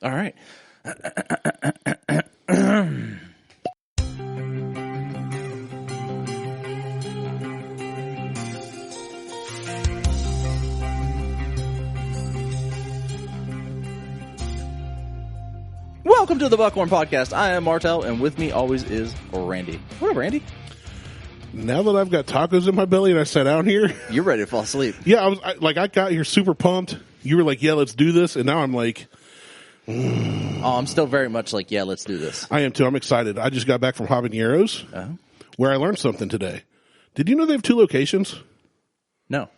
All right. Welcome to the Buckhorn Podcast. I am Martelle, and with me always is Randy. What up, Randy? Now that I've got tacos in my belly and I sat down here, You're ready to fall asleep. yeah, I got here super pumped. You were like, "Yeah, let's do this," and now I'm like, Oh, I'm still very much like, yeah, let's do this. I am too. I'm excited. I just got back from Habaneros, where I learned something today. Did you know they have 2 locations? No.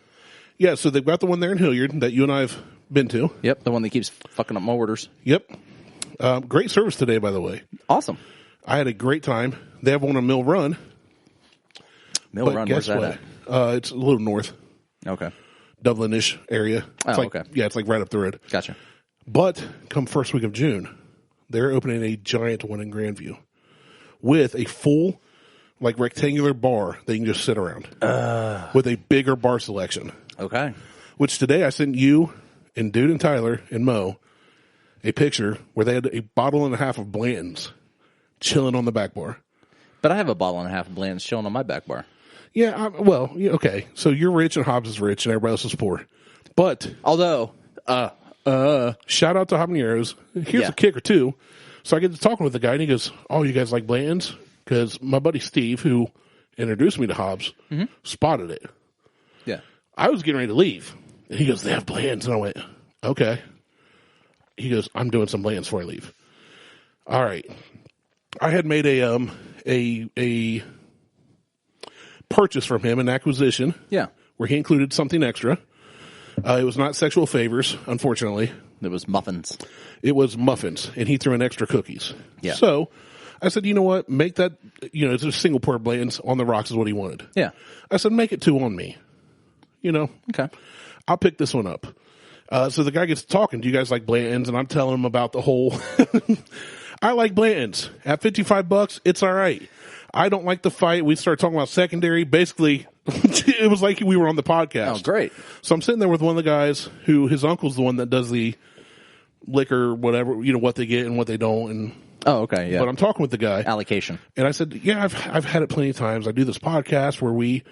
Yeah, so they've got the one there in Hilliard that you and I have been to. Yep, the one that keeps fucking up my orders. Yep. Great service today, by the way. Awesome. I had a great time. They have one on Mill Run. Mill Run, where's that at? It's a little north. Okay. Dublin-ish area. It's okay. Yeah, it's like right up the road. Gotcha. But come first week of June, they're opening a giant one in Grandview with a full, like, rectangular bar that you can just sit around with a bigger bar selection. Okay. Which today I sent you and Dude and Tyler and Mo a picture where they had a bottle and a half of Blantons chilling on the back bar. But I have a bottle and a half of Bland's chilling on my back bar. Yeah, okay. So you're rich and Hobbs is rich and everybody else is poor. But Although, shout out to Habaneros. Here's a kicker, too. So I get to talking with the guy, and he goes, "Oh, you guys like Blantons?" Because my buddy Steve, who introduced me to Hobbs, spotted it. yeah. I was getting ready to leave. And he goes, "They have Blantons." And I went, "Okay." He goes, "I'm doing some Blantons before I leave." All right. I had made a purchase from him, an acquisition. Yeah. Where he included something extra. It was not sexual favors, unfortunately. It was muffins. It was muffins, and he threw in extra cookies. Yeah. So I said, you know what? Make that, it's a single pour Blantons on the rocks is what he wanted. Yeah. I said, make it 2 on me. Okay. I'll pick this one up. So the guy gets talking, do you guys like Blantons? And I'm telling him about the whole, I like Blantons. At $55, it's all right. I don't like the fight. We started talking about secondary. Basically, it was like we were on the podcast. Oh, great. So I'm sitting there with one of the guys who his uncle's the one that does the liquor, whatever, what they get and what they don't. And Oh, okay, yeah. But I'm talking with the guy. Allocation. And I said, yeah, I've had it plenty of times. I do this podcast where we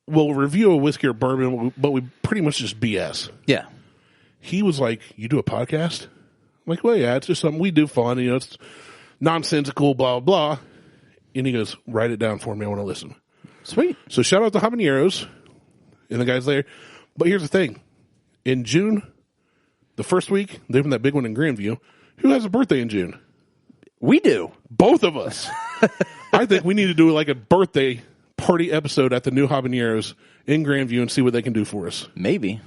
will review a whiskey or bourbon, but we pretty much just BS. Yeah. He was like, you do a podcast? I'm like, well, yeah, it's just something we do fun. It's nonsensical, blah, blah, blah. And he goes, write it down for me. I want to listen. Sweet. So shout out to Habaneros and the guys there. But here's the thing. In June, the first week, they opened that big one in Grandview. Who has a birthday in June? We do. Both of us. I think we need to do like a birthday party episode at the new Habaneros in Grandview and see what they can do for us. Maybe.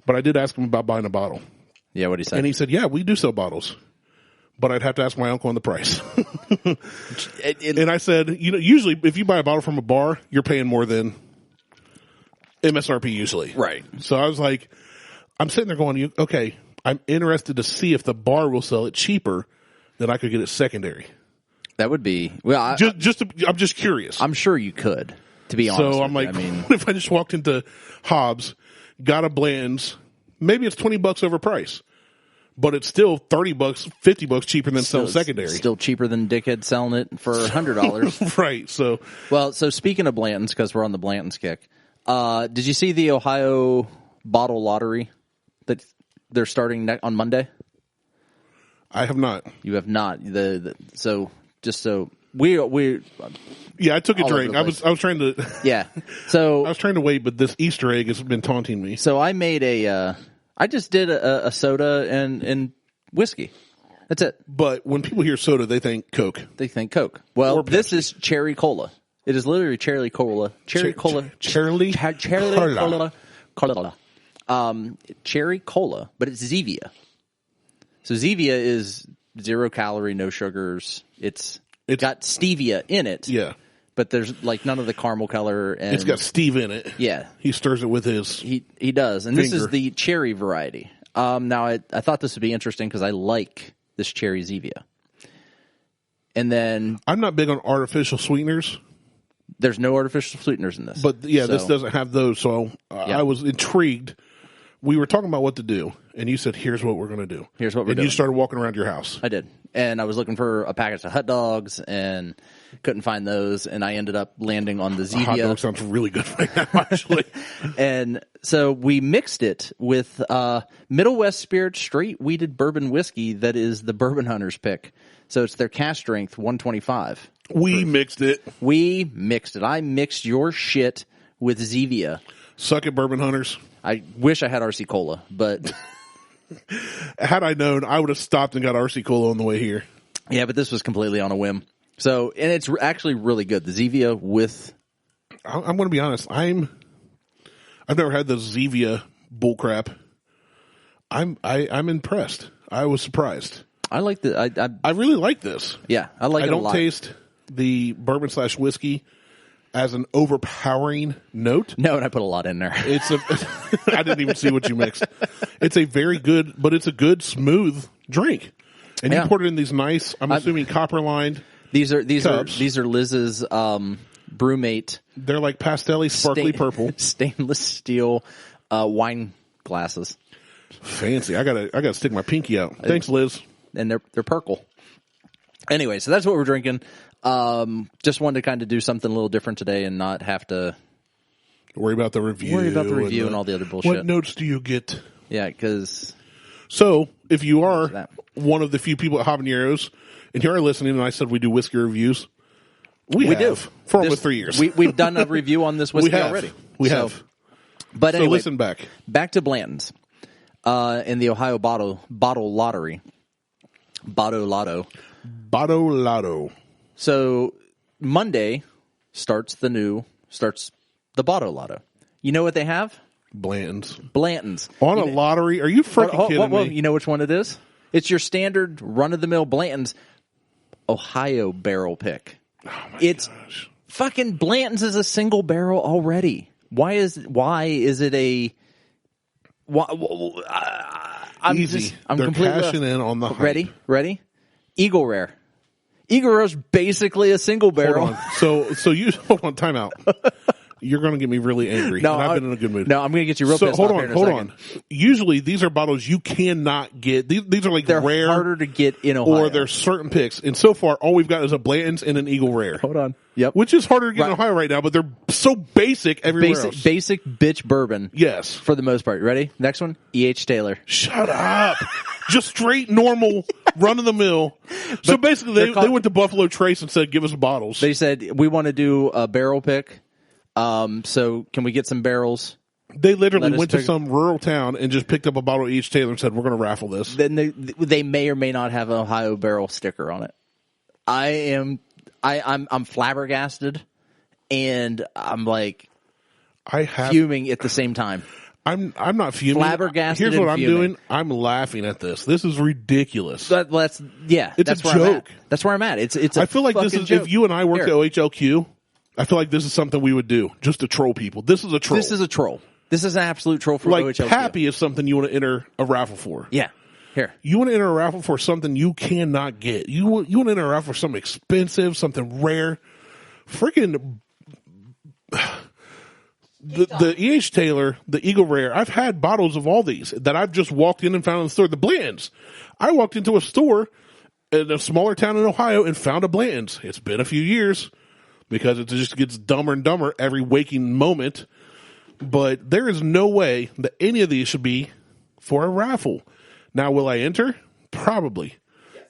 But I did ask him about buying a bottle. Yeah, what did he say? And he said, yeah, we do sell bottles. But I'd have to ask my uncle on the price. And I said, usually if you buy a bottle from a bar, you're paying more than MSRP usually. Right. So I was like, I'm sitting there going, okay, I'm interested to see if the bar will sell it cheaper than I could get it secondary. That would be, well, I'm just curious. I'm sure you could, to be honest. So I'm like, what if I just walked into Hobbs, got a Bland's, maybe it's $20 over price. But it's still $30, $50 cheaper than selling secondary. Still cheaper than Dickhead selling it for $100. Right. So speaking of Blantons, because we're on the Blantons kick, did you see the Ohio Bottle Lottery that they're starting on Monday? I have not. You have not. We Yeah, I took a drink. I was trying to. Yeah. So I was trying to wait, but this Easter egg has been taunting me. So I made I just did a soda and whiskey. That's it. But when people hear soda, they think Coke. They think Coke. Well, this is cherry cola. It is literally cherry cola. Cherry cola. Cherry cola. Cherry cola, but it's Zevia. So Zevia is 0 calorie, no sugars. It's got stevia in it. Yeah. But there's like none of the caramel color. And it's got Steve in it. Yeah. He stirs it with his He does. And finger. This is the cherry variety. Now, I thought this would be interesting because I like this Cherry Zevia. And then I'm not big on artificial sweeteners. There's no artificial sweeteners in this. But, yeah, this doesn't have those. So I was intrigued we were talking about what to do, and you said, "Here's what we're going to do." Here's what we're and doing. You started walking around your house. I did. And I was looking for a package of hot dogs and couldn't find those. And I ended up landing on the Zevia. Hot dog sounds really good right now, actually. And so we mixed it with Middlewest Spirit straight wheated bourbon whiskey that is the Bourbon Hunter's pick. So it's their cask strength 125. We mixed it. We mixed it. I mixed your shit with Zevia. Suck it, Bourbon Hunters. I wish I had RC Cola, but... Had I known, I would have stopped and got RC Cola on the way here. Yeah, but this was completely on a whim. So, and it's actually really good. The Zevia with... I'm going to be honest. I've never had the Zevia bullcrap. I'm impressed. I was surprised. I like the... I really like this. Yeah, I like it a lot. I don't taste the bourbon / whiskey as an overpowering note. No, and I put a lot in there. I didn't even see what you mixed. It's a very good, but it's a good, smooth drink. And you poured it in these nice, I'm assuming copper lined. These are cups. Liz's Brewmate. They're like pastel-y, sparkly purple. Stainless steel wine glasses. Fancy. I gotta stick my pinky out. Thanks, Liz. And they're purple. Anyway, so that's what we're drinking. Just wanted to kind of do something a little different today and not have to worry about the review. And all the other bullshit. What notes do you get? Yeah, because... So, if you are one of the few people at Habaneros, and you are listening, and I said we do whiskey reviews, we do. For almost 3 years. We've done a review on this whiskey already. We have. But anyway, so listen back. Back to Blantons in the Ohio Bottle Lottery. Bottle Lotto. So Monday starts the Bottle Lotto. You know what they have? Blantons. On a lottery? Are you freaking kidding me? You know which one it is? It's your standard run-of-the-mill Blantons Ohio barrel pick. Oh my gosh. Fucking Blantons is a single barrel already. Why is it a... I'm Easy. I'm They're completely cashing in on the hype. Ready? Eagle Rare. Eagle Rare is basically a single barrel. Hold on. So you hold on. Time out. You're going to get me really angry. No, and I've been in a good mood. No, I'm going to get you real pissed off. Hold on. Usually these are bottles you cannot get. These are like they're rare, harder to get in Ohio. or there's certain picks. And so far, all we've got is a Blanton's and an Eagle Rare. Hold on. Yep. Which is harder to get in Ohio right now, but they're so basic everywhere else. Basic bitch bourbon. Yes. For the most part. Ready? Next one. E.H. Taylor. Shut up. Just straight, normal, run-of-the-mill. So basically, they went to Buffalo Trace and said, give us bottles. They said, we want to do a barrel pick. So can we get some barrels? They literally went to some rural town and just picked up a bottle of E.H. Taylor and said, we're going to raffle this. Then they may or may not have an Ohio barrel sticker on it. I'm flabbergasted, and I'm like fuming at the same time. I'm not fuming. Flabbergasted. Here's what I'm fuming. doing. I'm laughing at this. This is ridiculous. It's a joke. That's where I'm at. It's I feel like this is joke. If you and I worked at OHLQ, I feel like this is something we would do just to troll people. This is a troll. This is a troll. This is an absolute troll for like OHLQ. Pappy is something you want to enter a raffle for. Yeah. Here. You want to enter a raffle for something you cannot get. You want to enter a raffle for something expensive, something rare. Freaking the E.H. Taylor, the Eagle Rare. I've had bottles of all these that I've just walked in and found in the store. The Blantons. I walked into a store in a smaller town in Ohio and found a Blantons. It's been a few years because it just gets dumber and dumber every waking moment. But there is no way that any of these should be for a raffle. Now, will I enter? Probably.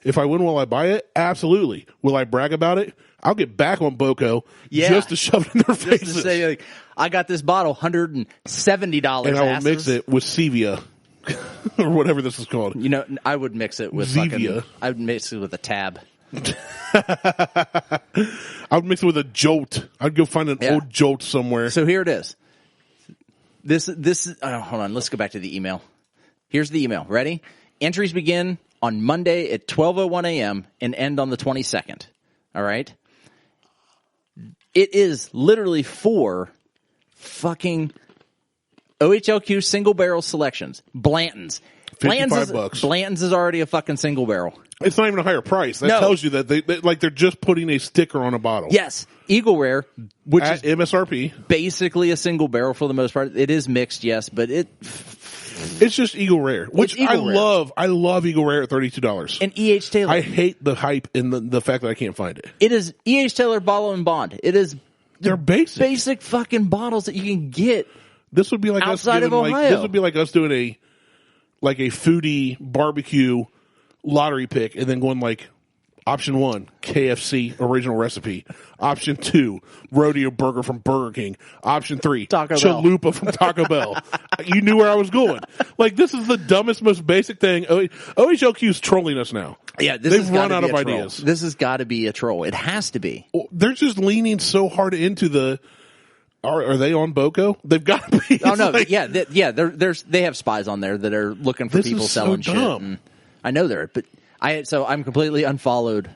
If I win, will I buy it? Absolutely. Will I brag about it? I'll get back on Boco just to shove it in their faces. Just to say, like, I got this bottle, $170. And I will mix it with Zevia or whatever this is called. You know, I would mix it with Zevia. I would mix it with a Tab. I would mix it with a Jolt. I'd go find an old Jolt somewhere. So here it is. This hold on. Let's go back to the email. Here's the email. Ready? Entries begin on Monday at 12:01 a.m. and end on the 22nd. All right? It is literally 4 fucking OHLQ single barrel selections. Blantons. $55. Blantons is already a fucking single barrel. It's not even a higher price. That tells you that they're just putting a sticker on a bottle. Yes. Eagle Rare, which at is MSRP. basically a single barrel for the most part. It is mixed, yes, but It's just Eagle Rare, which Eagle Rare. love. I love Eagle Rare at $32. And E.H. Taylor. I hate the hype and the fact that I can't find it. It is E.H. Taylor Bottle and Bond. It is They're basic. basic fucking bottles that you can get. This would be like outside us of doing, Ohio. This would be like us doing a foodie barbecue lottery pick and then going like option 1, KFC original recipe. Option 2, rodeo burger from Burger King. Option 3, Taco Bell. chalupa from Taco Bell. You knew where I was going. Like, this is the dumbest, most basic thing. OHLQ is trolling us now. Yeah, They've run out of ideas. This has got to be a troll. It has to be. They're just leaning so hard into the. Are they on BOCO? They've got to be. Oh no, like, they have spies on there that are looking for This people is so selling shit. dumb. And I know they're, but I'm completely unfollowed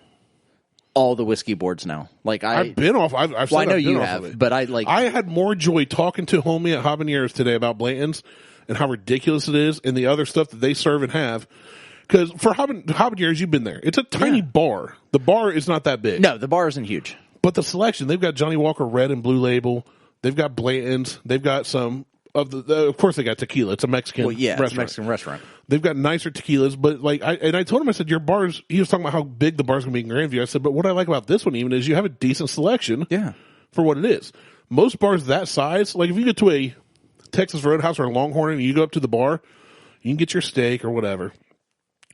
all the whiskey boards now. Like I've been off. I've said well, I know I've been you off have, of it. but I had more joy talking to homie at Habaneros today about Blantons and how ridiculous it is and the other stuff that they serve and have. Because for Habaneros, you've been there. It's a tiny bar. The bar is not that big. No, the bar isn't huge. But the selection, they've got Johnny Walker Red and Blue Label. They've got Blantons. They've got some of of course they got tequila. It's a Mexican restaurant. It's a Mexican restaurant. They've got nicer tequilas, but like, I told him, I said, your bars, he was talking about how big the bar's going to be in Grandview. I said, but what I like about this one even is you have a decent selection for what it is. Most bars that size, like if you get to a Texas Roadhouse or a Longhorn and you go up to the bar, you can get your steak or whatever.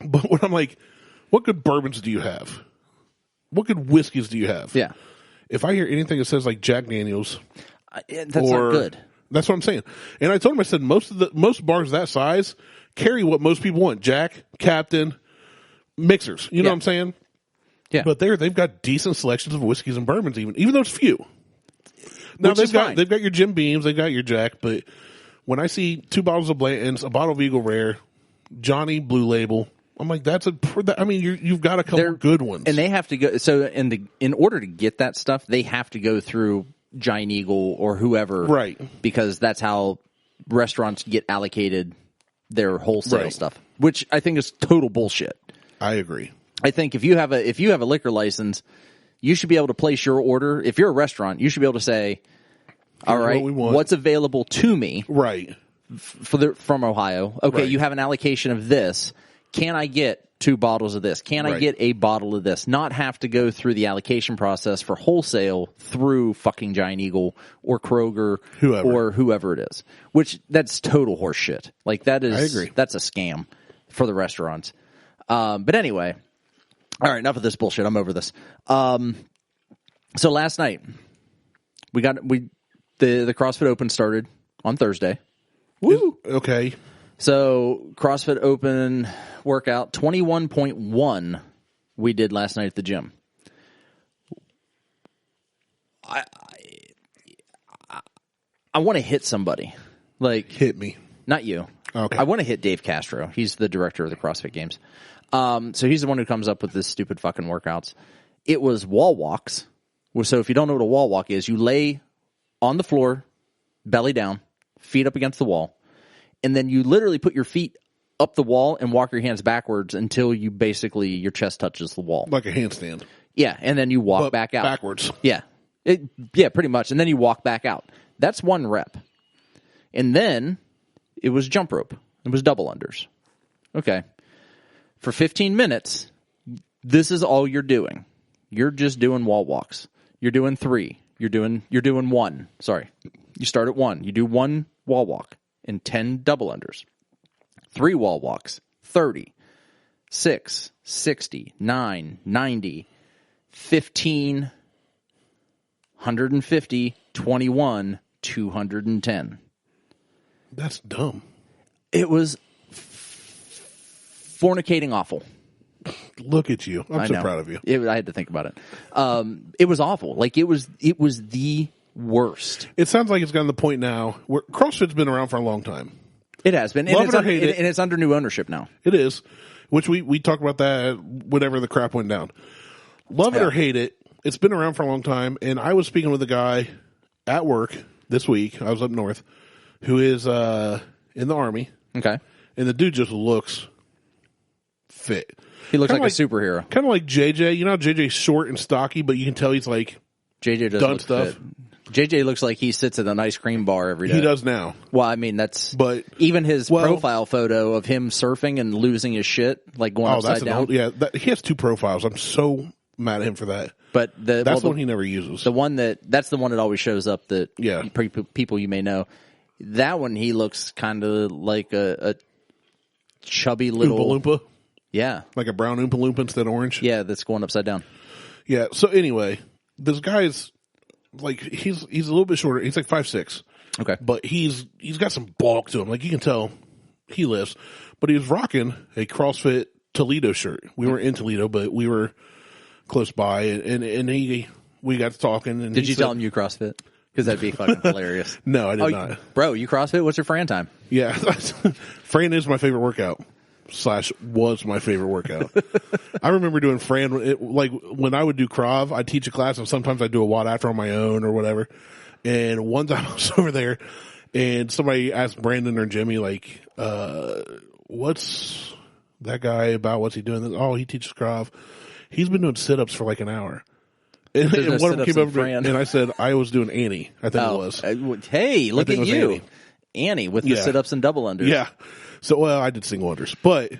But when I'm like, what good bourbons do you have? What good whiskeys do you have? Yeah. If I hear anything that says like Jack Daniels, That's not good. That's what I'm saying. And I told him, I said, most bars that size carry what most people want. Jack, Captain, mixers. You know what I'm saying? Yeah. But they've got decent selections of whiskeys and bourbons even though it's few. Now Which is fine. they've got your Jim Beams, they've got your Jack, but when I see 2 bottles of Blantons, a bottle of Eagle Rare, Johnny Blue Label, I'm like, you've got a couple good ones. And they have to go, so in order to get that stuff, they have to go through Giant Eagle or whoever. Right. Because that's how restaurants get allocated their wholesale stuff, which I think is total bullshit. I agree. I think if you have a liquor license, you should be able to place your order. If you're a restaurant, you should be able to say, all right, what's available to me Right. from Ohio? Okay, Right. you have an allocation of this. Can I get 2 bottles of this? Can I get a bottle of this? Not have to go through the allocation process for wholesale through fucking Giant Eagle or Kroger or whoever it is. Which, that's total horse shit. Like, that is, I agree. That's a scam for the restaurants. But anyway, all right, enough of this bullshit. I'm over this. So last night, the CrossFit Open started on Thursday. Woo! Okay. So CrossFit Open workout 21.1 we did last night at the gym. I want to hit somebody. Like, hit me. Not you. Okay. I want to hit Dave Castro. He's the director of the CrossFit Games. So he's the one who comes up with this stupid fucking workouts. It was wall walks. So if you don't know what a wall walk is, you lay on the floor, belly down, feet up against the wall, and then you literally put your feet up the wall and walk your hands backwards until your chest touches the wall. Like a handstand. Yeah, and then you walk back out. Backwards. Yeah. Pretty much. And then you walk back out. That's 1 rep. And then it was jump rope. It was double unders. Okay. For 15 minutes, this is all you're doing. You're just doing wall walks. You're doing 3. You're doing 1. Sorry. You start at 1. You do 1 wall walk and 10 double unders. 3 wall walks, 30, 6, 60, 9, 90, 15, 150, 21, 210. That's dumb. It was fornicating awful. Look at you. I'm so proud of you. I had to think about it. It was awful. Like, it was the worst. It sounds like it's gotten to the point now where CrossFit's been around for a long time. It has been. Love it or hate it. And it's under new ownership now. It is, which we talked about that whenever the crap went down. Love it or hate it, it's been around for a long time. And I was speaking with a guy at work this week. I was up north, who is in the Army. Okay. And the dude just looks fit. He looks like a superhero. Kind of like JJ. You know how JJ's short and stocky, but you can tell he's like JJ does done look stuff. fit. JJ looks like he sits at an ice cream bar every day. He does now. Well, I mean, but even his profile photo of him surfing and losing his shit, like going upside down. He has 2 profiles. I'm so mad at him for that. But that's the one he never uses. That's the one that always shows up that people you may know. That one, he looks kind of like a chubby little Oompa Loompa. Yeah, like a brown Oompa Loompa instead of orange. Yeah, that's going upside down. Yeah. So anyway, this guy's like he's a little bit shorter. He's like 5'6". Okay, but he's got some bulk to him. Like you can tell he lifts. But he was rocking a CrossFit Toledo shirt. We weren't in Toledo, but we were close by, and we got to talking. And did you tell him you CrossFit? Because that'd be fucking hilarious. No, I did not. Bro, you CrossFit? What's your Fran time? Yeah, Fran is my favorite workout. Was my favorite workout. I remember doing Fran, like when I would do Krav, I'd teach a class and sometimes I'd do a WOD after on my own or whatever. And one time I was over there and somebody asked Brandon or Jimmy, like, what's that guy about? What's he doing? Oh, he teaches Krav. He's been doing sit-ups for like an hour. And one of them came over and I said, I was doing Annie. I think it was. Hey, look at you. Annie with the sit-ups and double unders. Yeah. So, I did single unders, but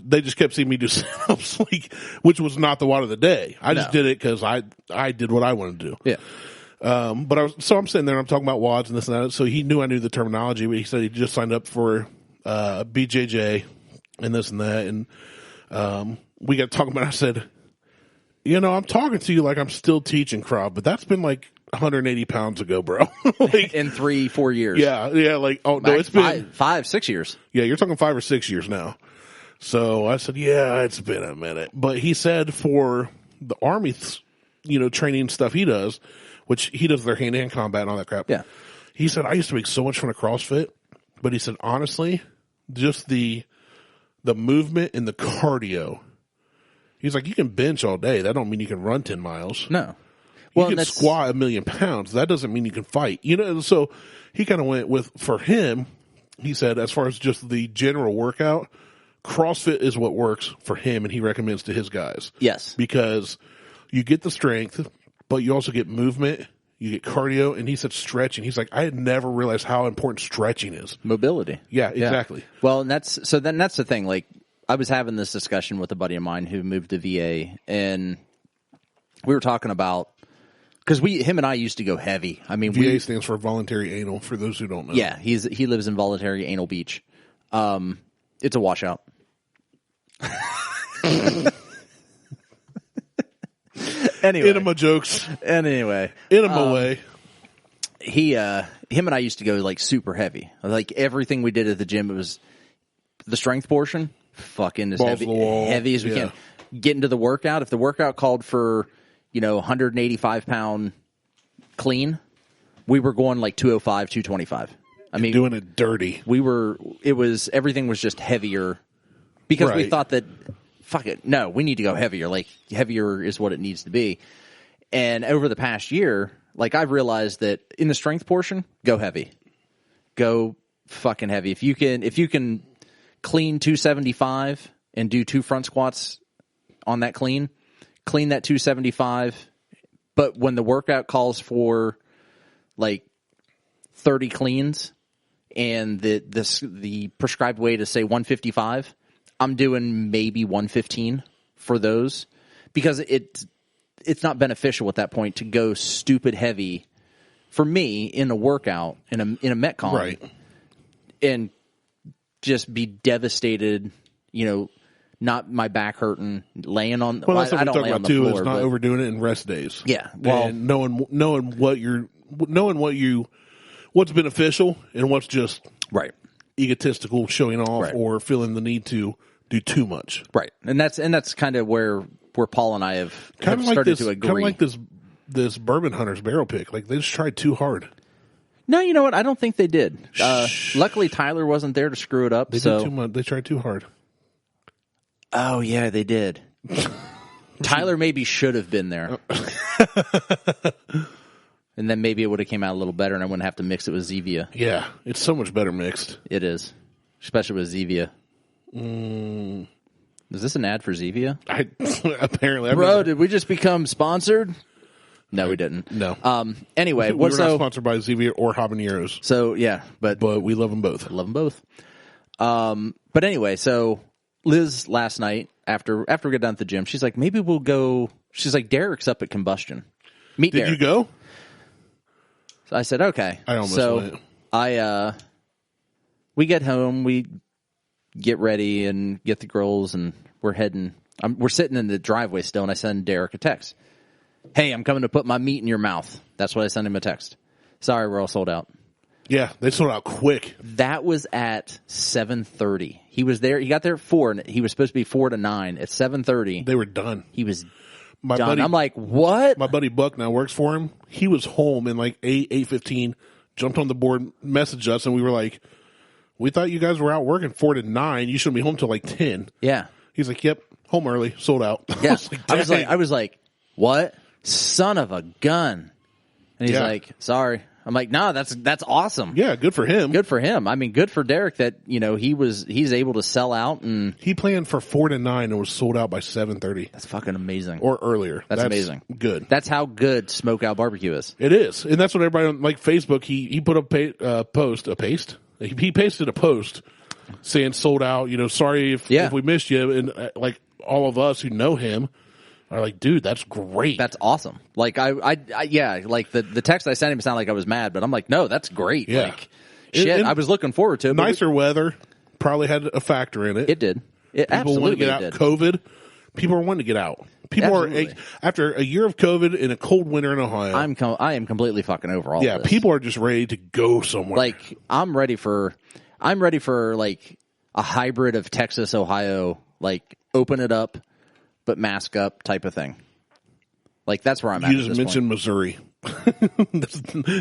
they just kept seeing me do sit-ups, like, which was not the WOD of the day. I just did it because I did what I wanted to do. Yeah. But I'm sitting there and I'm talking about WODs and this and that. So he knew I knew the terminology, but he said he just signed up for, BJJ and this and that. And, we got talking about, I said, I'm talking to you like I'm still teaching Krav, but that's been like 180 pounds ago, bro. Like, in 3-4 years. Yeah. Like, it's been 5-6 years. Yeah, you're talking 5 or 6 years now. So I said, yeah, it's been a minute. But he said for the Army, training stuff he does, which he does their hand-to-hand combat and all that crap. Yeah. He said, I used to make so much fun of CrossFit, but he said, honestly, just the movement and the cardio. He's like, you can bench all day. That don't mean you can run 10 miles. No. You can squat 1,000,000 pounds. That doesn't mean you can fight. So he kind of went with, for him, he said, as far as just the general workout, CrossFit is what works for him and he recommends to his guys. Yes. Because you get the strength, but you also get movement, you get cardio, and he said stretching. He's like, I had never realized how important stretching is. Mobility. Yeah, exactly. Yeah. Well, and that's the thing. Like, I was having this discussion with a buddy of mine who moved to VA, and we were talking about, because him and I used to go heavy. I mean, VA stands for voluntary anal, for those who don't know. Yeah, he lives in voluntary anal beach. It's a washout. Anyway. Enema jokes. Anyway. Enema way. Him and I used to go like super heavy. Like everything we did at the gym, it was the strength portion, fucking as heavy as we can. Get into the workout. If the workout called for, 185 pound clean, we were going like 205, 225. I mean, doing it dirty. Everything was just heavier because we thought that, fuck it, no, we need to go heavier. Like heavier is what it needs to be. And over the past year, like I've realized that in the strength portion, go heavy, go fucking heavy. If you can clean 275 and do 2 front squats on that clean that 275. But when the workout calls for like 30 cleans and the prescribed weight is say 155, I'm doing maybe 115 for those because it's not beneficial at that point to go stupid heavy for me in a workout in a Metcon, right? And just be devastated, not my back hurting, laying on. Well, that's what I don't lay on the floor. Is not overdoing it in rest days. Yeah, well, and knowing what's beneficial and what's just right egotistical, showing off, or feeling the need to do too much. Right, and that's kind of where Paul and I have started to agree. Kind of like this Bourbon Hunter's barrel pick. Like they just tried too hard. No, you know what? I don't think they did. Luckily, Tyler wasn't there to screw it up. They did too much. They tried too hard. Oh yeah, they did. Tyler maybe should have been there, and then maybe it would have came out a little better, and I wouldn't have to mix it with Zevia. Yeah, it's so much better mixed. It is, especially with Zevia. Is this an ad for Zevia? Apparently, bro. Did we just become sponsored? No, we didn't. No. Anyway, we were not sponsored by Zevia or Habaneros. So yeah, but we love them both. Love them both. But anyway, so Liz last night after we got done at the gym, she's like, maybe we'll go. She's like, Derek's up at Combustion. Meet Derek. Did you go? So I said, okay. I almost went. We get home, we get ready and get the girls, and we're heading. We're sitting in the driveway still, and I send Derek a text. Hey, I'm coming to put my meat in your mouth. That's what I sent him a text. Sorry, we're all sold out. Yeah, they sold out quick. That was at 7:30. He was there. He got there at 4, and he was supposed to be 4 to 9. At 7:30, they were done. He was my done. buddy, I'm like, what? My buddy Buck now works for him. He was home in like 8:15. Jumped on the board, messaged us, and we were like, we thought you guys were out working 4 to 9. You shouldn't be home till like 10. Yeah. He's like, yep, home early, sold out. Yeah. I was like, what? Son of a gun. And he's like, sorry. I'm like, no, that's awesome. Yeah, good for him. Good for him. I mean, good for Derek that, he's able to sell out, and he planned for 4 to 9 and was sold out by 7:30. That's fucking amazing. Or earlier. That's amazing. Good. That's how good Smokeout BBQ is. It is. And that's what everybody on like Facebook, he put up a post. He pasted a post saying sold out, sorry if we missed you. And like all of us who know him are like, dude, that's great. That's awesome. Like like the text I sent him sounded like I was mad, but I'm like, no, that's great. Yeah. Like, shit, I was looking forward to it. Nicer weather probably had a factor in it. It did. It people absolutely want to get out. did. COVID, people are wanting to get out. People are after a year of COVID and a cold winter in Ohio. I am completely fucking over all yeah, this. people are just ready to go somewhere. Like I'm ready for like a hybrid of Texas, Ohio, like open it up but mask up type of thing. Like that's where I'm at. You just mentioned Missouri.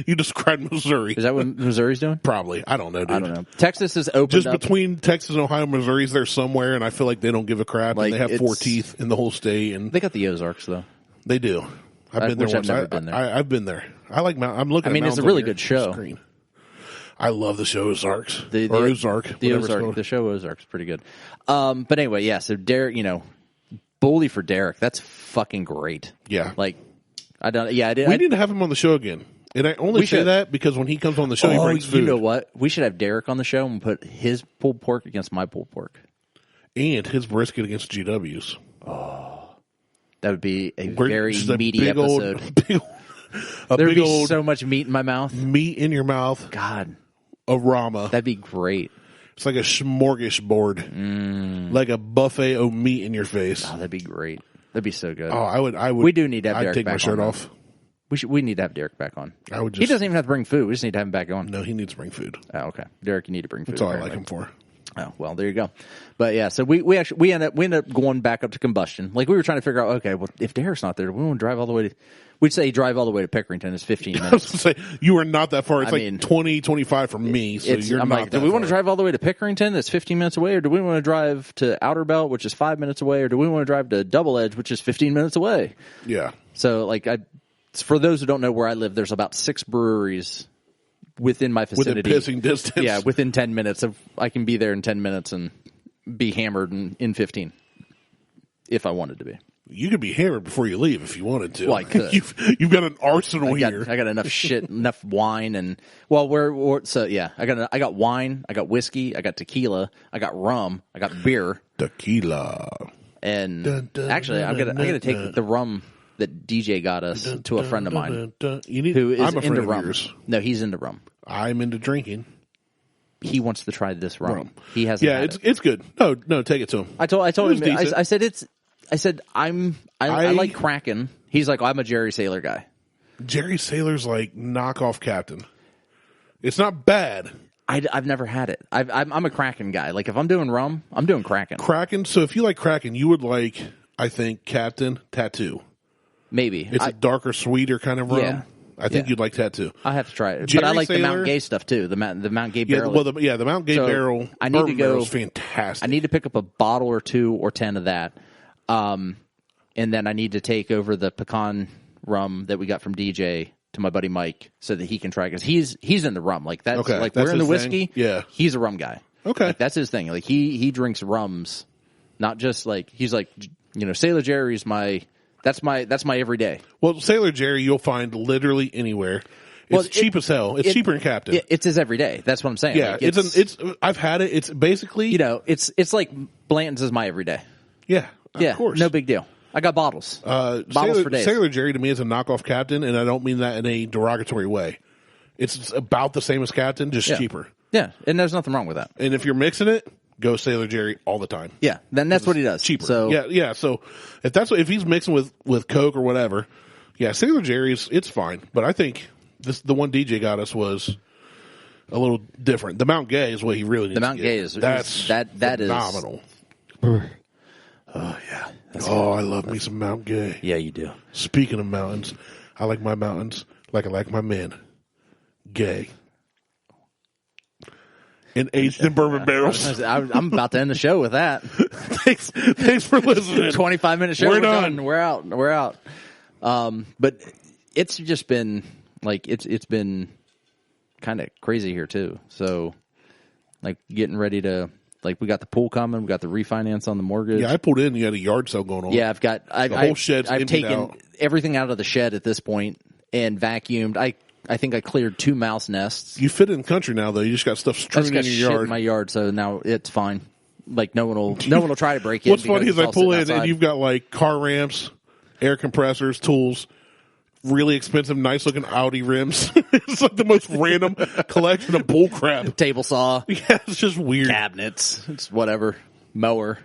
You described Missouri. Is that what Missouri's doing? Probably. I don't know, dude. I don't know. Texas is open. Just between Texas and Ohio, Missouri's there somewhere, and I feel like they don't give a crap. Like, and they have 4 teeth in the whole state, and they got the Ozarks though. They do. I've been there once. I've never been there. I've been there. I like Mount. I'm looking. I mean, at it's a really good show. Screen. I love the show Ozarks. Ozark. The show Ozark's pretty good. But anyway, yeah. So Derek, bully for Derek. That's fucking great. Yeah. Like, I don't. Yeah, I did. We need to have him on the show again. And I only say that because when he comes on the show, he brings food. You know what? We should have Derek on the show and put his pulled pork against my pulled pork. And his brisket against GW's. Oh. That would be a very meaty episode. There'd be so much meat in my mouth. Meat in your mouth. God. A rama. That'd be great. It's like a smorgasbord. Like a buffet of meat in your face. Oh, that'd be great. That'd be so good. Oh, I would. We do need to have Derek take back my shirt on, off. We need to have Derek back on. He doesn't even have to bring food. We just need to have him back on. No, he needs to bring food. Oh, okay. Derek, you need to bring food. That's all I like him for. Oh, well, there you go. But yeah, so we end up going back up to Combustion. Like we were trying to figure out, okay, well, if Derek's not there, we want to drive all the way to. We'd say drive all the way to Pickerington. It's 15 minutes. I was going to say, you are not that far. It's 20, 25 from me, so you're I'm not like, that do we want far. to drive all the way to Pickerington? That's 15 minutes away, or do we want to drive to Outer Belt, which is 5 minutes away, or do we want to drive to Double Edge, which is 15 minutes away? Yeah. So, like, for those who don't know where I live, there's about 6 breweries within my vicinity. Within pissing distance. Yeah, within 10 minutes. I can be there in 10 minutes and be hammered in 15 if I wanted to be. You could be hammered before you leave if you wanted to. Well, I could. You've got an arsenal here. I got enough shit, enough wine, and I got wine, I got whiskey, I got tequila, I got rum, I got beer, tequila, and actually, I'm gonna take the rum that DJ got us to a friend of mine who is into rum. Yours. No, he's into rum. I'm into drinking. He wants to try this rum. He hasn't. Yeah, it's good. No, take it to him. I told him. I said I like Kraken. He's like, I'm a Jerry Sailor guy. Jerry Sailor's like knockoff Captain. It's not bad. I've never had it. I'm a Kraken guy. Like if I'm doing rum, I'm doing Kraken. Kraken. So if you like Kraken, you would like, I think, Captain Tattoo. Maybe it's a darker, sweeter kind of rum. Yeah. I think you'd like Tattoo. I have to try it, Jerry but I like Sailor, the Mount Gay stuff too. The Mount Gay barrel. Well, the Mount Gay barrel. I need to go. Is fantastic. I need to pick up a bottle or 2 or 10 of that, and then I need to take over the pecan rum that we got from DJ to my buddy Mike so that he can try, because he's into rum. Like that's like we're into whiskey. Yeah, he's a rum guy. Okay, like, that's his thing. Like he drinks rums, not just like he's like Sailor Jerry's my That's my everyday. Well, Sailor Jerry, you'll find literally anywhere. It's cheap as hell. It's cheaper than Captain. It's his everyday. That's what I'm saying. Yeah, like it's I've had it. It's basically, it's like Blantons is my everyday. Yeah, of course. No big deal. I got bottles. Bottles for days. Sailor Jerry to me is a knockoff Captain, and I don't mean that in a derogatory way. It's about the same as Captain, just cheaper. Yeah, and there's nothing wrong with that. And if you're mixing it, go Sailor Jerry all the time. Yeah, then that's what he does. Cheaper. So yeah. So if he's mixing with Coke or whatever, Sailor Jerry's it's fine. But I think the one DJ got us was a little different. The Mount Gay is what he really needs. The Mount Gay is that phenomenal. Oh yeah. I love me some Mount Gay. Yeah, you do. Speaking of mountains, I like my mountains like I like my men. Gay. And aged in bourbon barrels. I'm about to end the show with that. Thanks for listening. 25-minute show. We're done. We're out. But it's just been like it's been kind of crazy here too. So like getting ready to we got the pool coming. We got the refinance on the mortgage. Yeah, I pulled in. You had a yard sale going on. Yeah, the whole shed's I've emptied taken out. everything out of the shed at this point and vacuumed. I think I cleared 2 mouse nests. You fit in the country now, though. You just got stuff strewn in your yard. In my yard, so now it's fine. Like no one will try to break in. What's funny is I pull in outside. and you've got like car ramps, air compressors, tools, really expensive, nice looking Audi rims. It's like the most random collection of bull crap. Table saw. Yeah, it's just weird. Cabinets. It's whatever. Mower.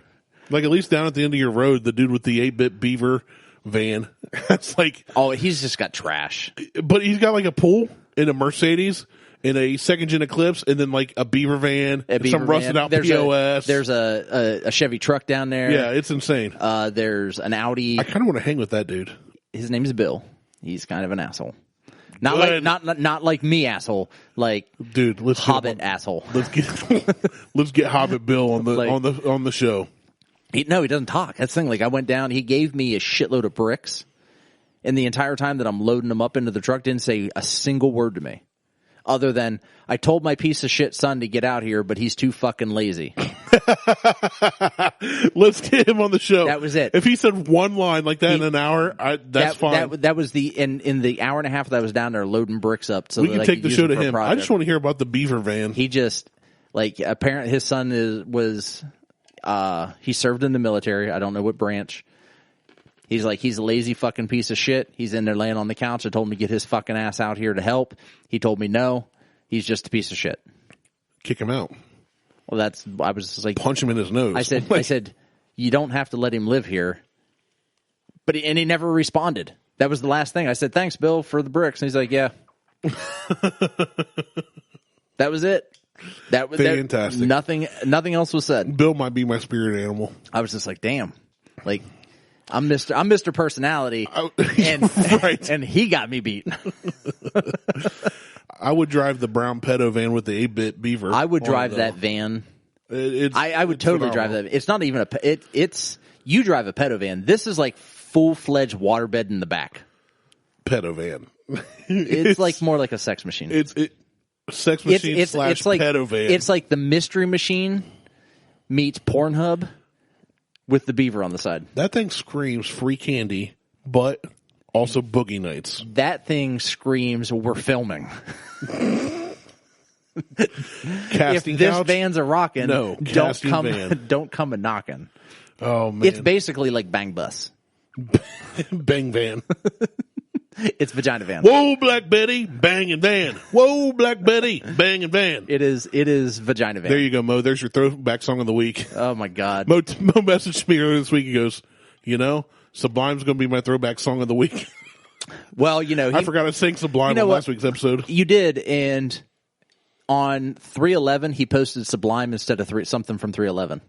Like at least down at the end of your road, the dude with the 8-bit Beaver van. That's like, oh, he's just got trash. But he's got like a pool in a Mercedes and a second-gen Eclipse, and then like a Beaver van, some rusted out POS. There's a Chevy truck down there. Yeah, it's insane. There's an Audi. I kind of want to hang with that dude. His name is Bill. He's kind of an asshole. Not like me asshole. Like dude, let's Hobbit asshole. Let's get Hobbit Bill on the show. He doesn't talk. That's the thing. Like I went down. He gave me a shitload of bricks, and the entire time that I'm loading them up into the truck, didn't say a single word to me, other than I told my piece of shit son to get out here, but he's too fucking lazy. Let's get him on the show. That was it. If he said one line like that in an hour, that's fine. That was in the hour and a half that I was down there loading bricks up. So we can take the show to him. I just want to hear about the Beaver van. He just apparently his son he served in the military. I don't know what branch. He's a lazy fucking piece of shit. He's in there laying on the couch. I told him to get his fucking ass out here to help. He told me no. He's just a piece of shit. Kick him out. Well, I was just like, punch him in his nose. I said, you don't have to let him live here. But he never responded. That was the last thing. I said, thanks, Bill, for the bricks. And he's like, yeah. That was it. That was fantastic. Nothing else was said. Bill might be my spirit animal. I was just like, damn. Like, I'm Mr. Personality, right. And he got me beat. I would drive the brown pedo van with the 8-bit Beaver. I would drive that van. I would totally drive that. It's not even you drive a pedo van. This is like full-fledged waterbed in the back. Pedo van. It's like more like a sex machine. Sex machine slash pedo van. It's like the Mystery Machine meets Pornhub with the Beaver on the side. That thing screams free candy, but also boogie nights. That thing screams we're filming. Casting if this couch? van's a rocking, no, don't come a knocking. Oh man, it's basically like Bang Bus. Bang Van. It's Vagina Van. Whoa, Black Betty, banging van. Whoa, Black Betty, banging van. It is Vagina Van. There you go, Mo. There's your throwback song of the week. Oh my God. Mo messaged me earlier this week. He goes, Sublime's going to be my throwback song of the week. Well, I forgot to sing Sublime on last week's episode. You did, and on 311 he posted Sublime instead of something from 311.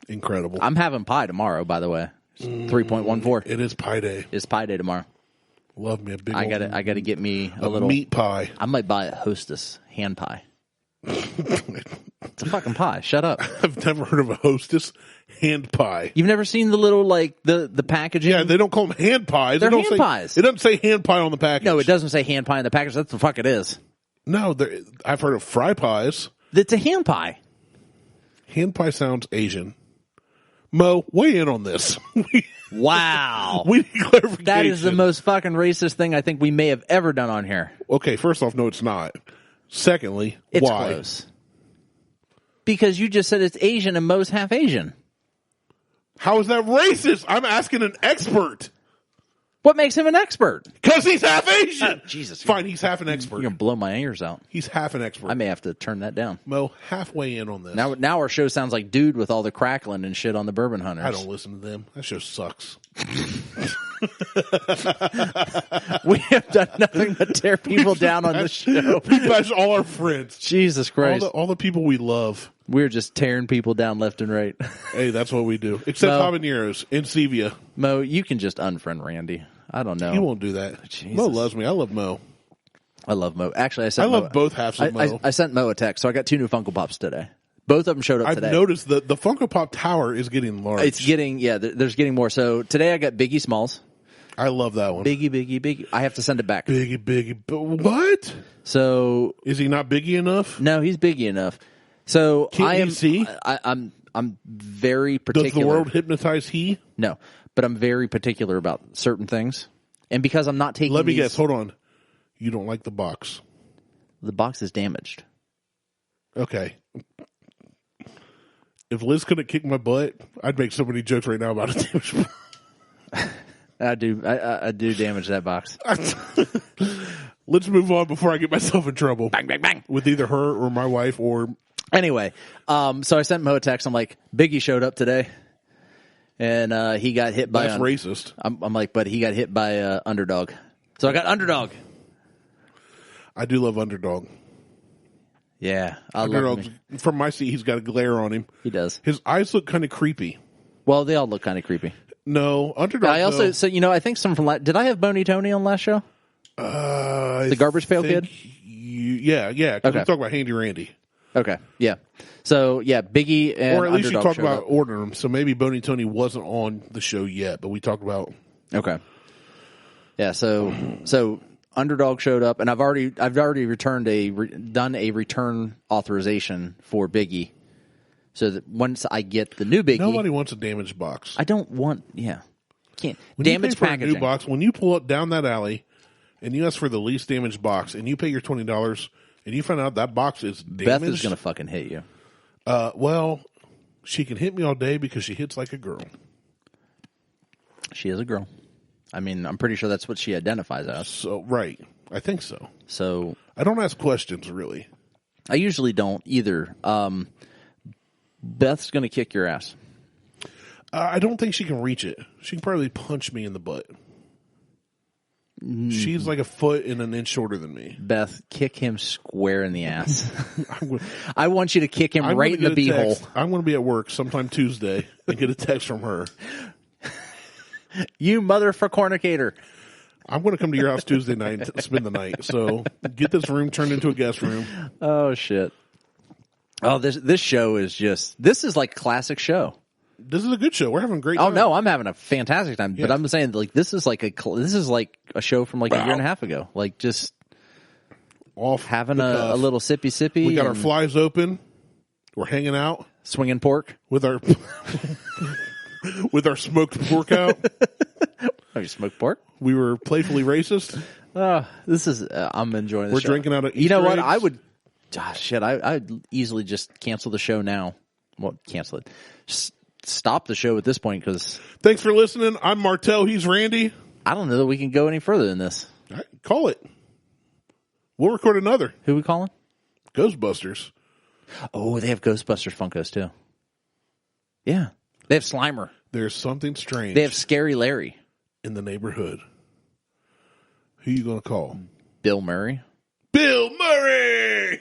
Incredible. I'm having pie tomorrow, by the way. 3.14. It is pie day. It's pie day tomorrow. Love me a big. I gotta get me a little meat pie. I might buy a Hostess hand pie. It's a fucking pie. Shut up. I've never heard of a Hostess hand pie. You've never seen the little the packaging? Yeah, they don't call them hand pies. They're hand pies. It doesn't say hand pie on the package. No, it doesn't say hand pie on the package. That's the fuck it is. No, I've heard of fry pies. It's a hand pie. Hand pie sounds Asian. Mo, weigh in on this. Wow. We need clarification. That is the most fucking racist thing I think we may have ever done on here. Okay, first off, no, it's not. Secondly, It's why? close. Because you just said it's Asian and Mo's half Asian. How is that racist? I'm asking an expert. What makes him an expert? Because he's half Asian. Jesus. Fine, he's half an expert. You're going to blow my ears out. He's half an expert. I may have to turn that down. Mo, halfway in on this. Now our show sounds like Dude with all the crackling and shit on the Bourbon Hunters. I don't listen to them. That show sucks. We have done nothing but tear people down on the show. We bash all our friends. Jesus Christ. All the people we love. We're just tearing people down left and right. Hey, that's what we do. Except Mo. habaneros and Zevia. Mo, you can just unfriend Randy. I don't know. He won't do that. Jesus. Mo loves me. I love Mo. I love Mo. Actually, I love both halves of Mo. I sent Mo a text, so I got 2 new Funko Pops today. Both of them showed up I've today. noticed that the Funko Pop Tower is getting large. It's getting, there's getting more. So today I got Biggie Smalls. I love that one. Biggie. I have to send it back. Biggie. But what? So Is he not biggie enough? no, he's Biggie enough. So Can't you see? I'm very particular. Does the world hypnotize he? No, but I'm very particular about certain things. And because I'm not taking Let me guess. Hold on. You don't like the box. The box is damaged. Okay. If Liz couldn't kick my butt, I'd make so many jokes right now about a damaged box. I do damage that box. Let's move on before I get myself in trouble. Bang, bang, bang. With either her or my wife or... Anyway, so I sent Mo a text. I'm like, Biggie showed up today. And he got hit by... That's racist. I'm like, but he got hit by Underdog. So I got Underdog. I do love Underdog. Yeah, I love Underdog. him. From my seat, he's got a glare on him. He does. His eyes look kind of creepy. Well, they all look kind of creepy. No, Underdog. I also, so I think some from did I have Boney Tony on last show? The Garbage Pail Kid. Yeah. Because we talk about Handy Randy, Okay, yeah. So yeah, Biggie and or at least Underdog you talked showed about up. ordering them. So maybe Boney Tony wasn't on the show yet, but we talked about. Okay. Yeah. So Underdog showed up, and I've already returned done a return authorization for Biggie, so that once I get the new Biggie, Nobody wants a damaged box. I don't want. Yeah, can't When damaged you pay for packaging. a new box, when you pull up down that alley, and you ask for the least damaged box, and you pay your $20, and you find out that box is damaged. Beth is gonna fucking hit you. Well, she can hit me all day because she hits like a girl. She is a girl. I mean, I'm pretty sure that's what she identifies as. So right, I think so. So I don't ask questions really. I usually don't either. Beth's going to kick your ass. I don't think she can reach it. She can probably punch me in the butt. She's like a foot and an inch shorter than me. Beth, kick him square in the ass. I want you to kick him right in the beehole. I'm going to be at work sometime Tuesday and get a text from her. You motherfucking. I'm going to come to your house Tuesday night and spend the night. So get this room turned into a guest room. Oh, shit. Oh, this show is this is like a classic show. This is a good show. We're having a great time. Oh, no, I'm having a fantastic time. Yeah. But I'm saying, like, this is like a show from like a year and a half ago. Like, just off having a little sippy. We got our flies open. We're hanging out. Swinging pork. With our... with our smoked pork out. Oh, you smoked pork? We were playfully racist. This is, I'm enjoying this. We're show. drinking out of Easter You know what? eggs. I would, shit, I'd easily just cancel the show now. Well, cancel it. Just stop the show at this point because. Thanks for listening. I'm Martelle. He's Randy. I don't know that we can go any further than this. All right, call it. We'll record another. Who we calling? Ghostbusters. Oh, they have Ghostbusters Funkos too. Yeah. They have Slimer. There's something strange. They have Scary Larry. In the neighborhood. Who you going to call? Bill Murray. Bill Murray!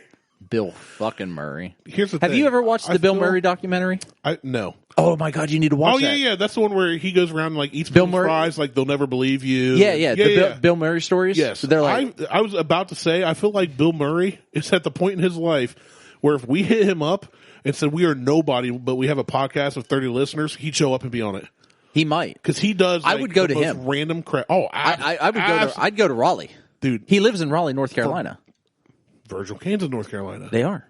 Bill fucking Murray. Here's the Have thing. you ever watched the Bill Murray documentary? No. Oh my God, you need to watch that. Yeah. That's the one where he goes around and like eats Bill people's Murray fries like they'll never believe you. Yeah. Bill Murray stories? Yes. They're like, I was about to say, I feel like Bill Murray is at the point in his life where if we hit him up and said we are nobody, but we have a podcast of 30 listeners, he'd show up and be on it. he might. Because he does. I would go to him. Random crap. Oh, I would go to. I'd go to Raleigh, dude. He lives in Raleigh, North Carolina. Virgil, Kansas, North Carolina. They are.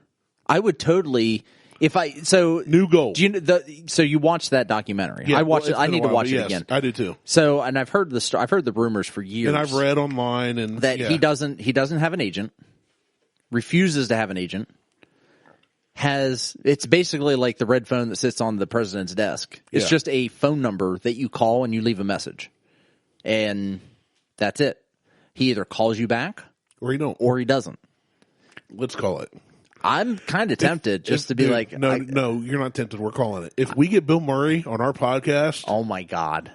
I would totally. New goal. Do you so you watched that documentary? Yeah, I watched it. I been a need to while, watch but it yes, again. I do too. So, and I've heard the rumors for years, And I've read online and that he doesn't have an agent, refuses to have an agent. It's basically like the red phone that sits on the president's desk. It's just a phone number that you call and you leave a message, and that's it. He either calls you back or he doesn't. Let's call it. I'm kind of tempted to be like, no, you're not tempted. We're calling it. If we get Bill Murray on our podcast, oh my God,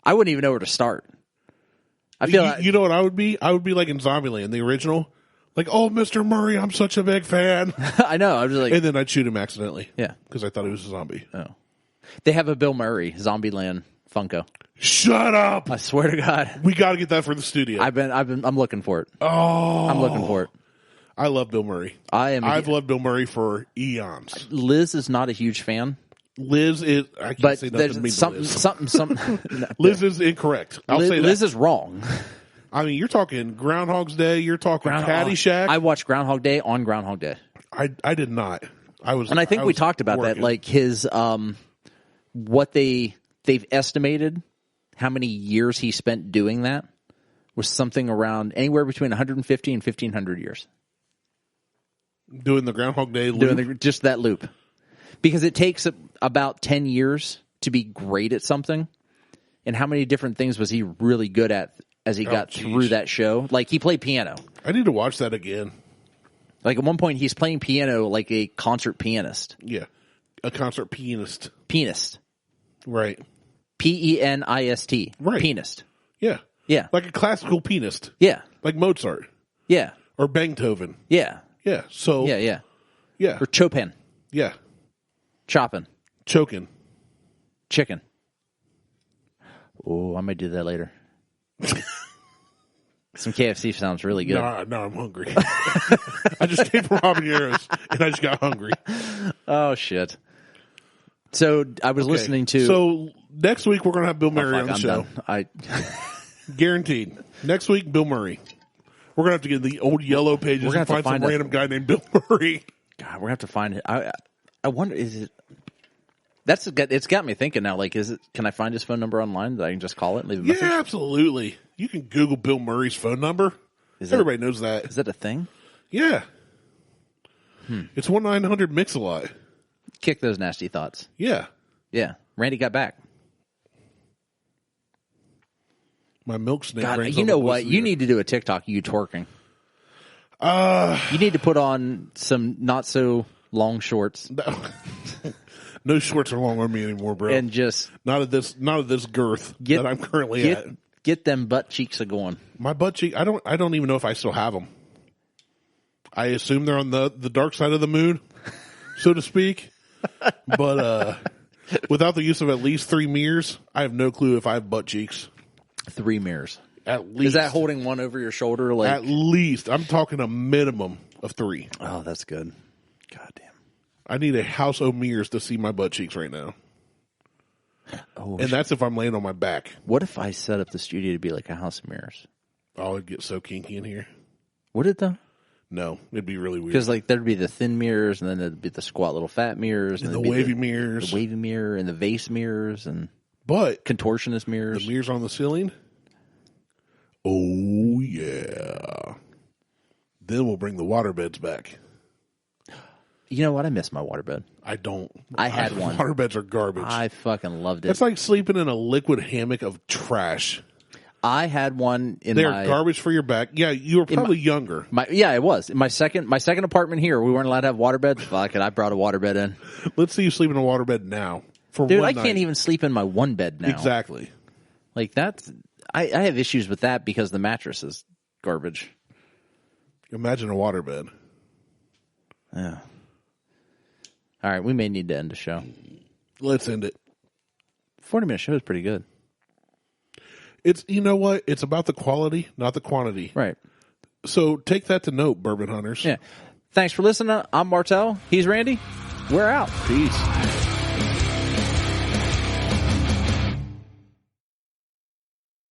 I wouldn't even know where to start. I feel you know what I would be? I would be like in Zombieland, the original. Like, oh, Mr. Murray, I'm such a big fan. I know. I was like, and then I'd shoot him accidentally. Yeah, because I thought he was a zombie. Oh, they have a Bill Murray Zombieland Funko. Shut up! I swear to God, we got to get that for the studio. I'm looking for it. Oh, I'm looking for it. I love Bill Murray. I've loved Bill Murray for eons. Liz is not a huge fan. Liz is. I can't say nothing mean to Liz. Something. Liz is incorrect. I'll say that. Liz is wrong. I mean, you're talking Groundhog's Day. You're talking Caddyshack. I watched Groundhog Day on Groundhog Day. I did not. And I think we talked about that. Like his what they've estimated how many years he spent doing that was something around anywhere between 150 and 1,500 years. Doing the Groundhog Day loop? Just that loop. Because it takes about 10 years to be great at something. And how many different things was he really good at as he got through that show? Like, he played piano. I need to watch that again. Like, at one point, he's playing piano like a concert pianist. Yeah. A concert pianist. Pianist. Right. P-E-N-I-S-T. Right. Pianist. Yeah. Yeah. Like a classical pianist. Yeah. Like Mozart. Yeah. Or Beethoven. Yeah. Yeah. So. Yeah. Yeah. Or Chopin. Yeah. Chopping. Choking. Chicken. Oh, I might do that later. Some KFC sounds really good. No, I'm hungry. I just came from habaneros and I just got hungry. Oh, shit. So I was listening to... So next week we're going to have Bill Murray on the show. Guaranteed. Next week, Bill Murray. We're going to have to get the old yellow pages and find some random guy named Bill Murray. God, we're going to have to find it. I wonder, is it... It's got me thinking now, like, can I find his phone number online that I can just call it and leave a message? Yeah, absolutely. You can Google Bill Murray's phone number. Everybody knows that. Is that a thing? Yeah. It's 1-900-MIX-A-LOT. Kick those nasty thoughts. Yeah. Yeah. Randy got back. My milk snake. God, you know what? You need to do a TikTok you twerking. You need to put on some not so long shorts. No shorts are long on me anymore, bro. And just not at this girth that I'm currently at. Get them butt cheeks a going. My butt cheek. I don't even know if I still have them. I assume they're on the dark side of the moon, so to speak. But without the use of at least 3 mirrors, I have no clue if I have butt cheeks. 3 mirrors. At least. Is that holding one over your shoulder? Like, at least. I'm talking a minimum of 3. Oh, that's good. God damn. I need a house of mirrors to see my butt cheeks right now. Oh, and that's if I'm laying on my back. What if I set up the studio to be like a house of mirrors? Oh, it'd get so kinky in here. Would it though? No, it'd be really weird. Because like there'd be the thin mirrors, and then there'd be the squat little fat mirrors, and the wavy mirrors, the wavy mirror, and the vase mirrors, and contortionist mirrors. The mirrors on the ceiling. Oh yeah. Then we'll bring the waterbeds back. You know what? I miss my waterbed. I don't. I had one. Waterbeds are garbage. I fucking loved it. It's like sleeping in a liquid hammock of trash. I had one in They're garbage for your back. Yeah, you were probably younger. It was. In my second apartment here, we weren't allowed to have waterbeds. Fuck it, I brought a waterbed in. Let's see you sleep in a waterbed now. Dude, I can't even sleep in my one bed now. Exactly. Like that's... I have issues with that because the mattress is garbage. Imagine a waterbed. Yeah. All right, we may need to end the show. Let's end it. 40-minute show is pretty good. It's, you know what? It's about the quality, not the quantity. Right. So take that to note, Bourbon Hunters. Yeah. Thanks for listening. I'm Martelle. He's Randy. We're out. Peace.